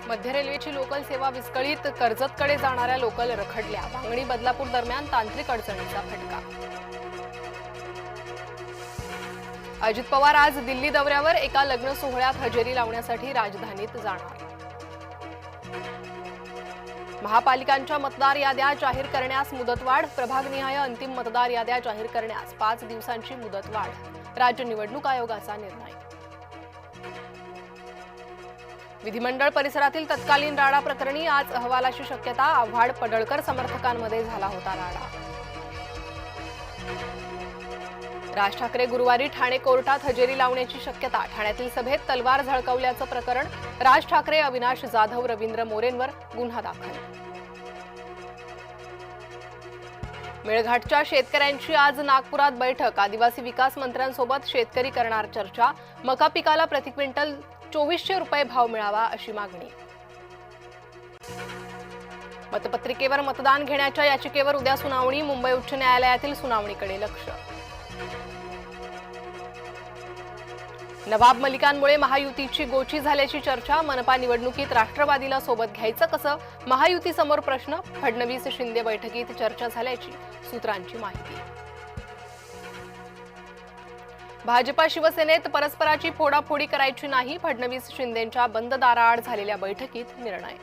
मध्य रेल्वेची लोकल सेवा विस्कळीत, कर्जतकडे जाणाऱ्या लोकल रखडल्या। भांगणी बदलापूर दरम्यान तांत्रिक अडचणीचा फटका। अजित पवार आज दिल्ली दौऱ्यावर, एका लग्न सोहळ्यात हजेरी लावण्यासाठी राजधानीत जाणार। महापालिकांच्या मतदार याद्या जाहीर करण्यास मुदतवाढ, प्रभागनिहाय अंतिम मतदार याद्या जाहीर करण्यास 5 दिवसांची मुदतवाढ, राज्य निवडणूक आयोगाचा निर्णय। विधिमंडळ परिसरातील तत्कालीन राडा प्रकरणी आज अहवालाची शक्यता, आव्हाड पडळकर समर्थकांमध्ये झाला होता राडा। राज ठाकरे गुरुवारी ठाणे कोर्टात हजेरी लावण्याची शक्यता, ठाण्यातील सभेत तलवार झळकवल्याचं प्रकरण, राज ठाकरे, अविनाश जाधव, रवींद्र मोरेंवर गुन्हा दाखल। मेळघाटच्या शेतकऱ्यांची आज नागपुरात बैठक, आदिवासी विकास मंत्र्यांसोबत शेतकरी करणार चर्चा, मका पिकाला प्रति क्विंटल 2400 रुपये भाव मिळावा अशी मागणी। मतपत्रिकेवर मतदान घेण्याच्या याचिकेवर उद्या सुनावणी, मुंबई उच्च न्यायालयातील सुनावणीकडे लक्ष। नवाब मलिकांमुळे महायुतीची गोची झाल्याची चर्चा, मनपा निवडणुकीत राष्ट्रवादीला सोबत घ्यायचं कसं, महायुतीसमोर प्रश्न, फडणवीस शिंदे बैठकीत चर्चा झाल्याची सूत्रांची माहिती। भाजपा शिवसेनेत परस्पराची फोडाफोडी करायची नाही, फडणवीस शिंदेंच्या बंद दाराआड झालेल्या बैठकीत निर्णय।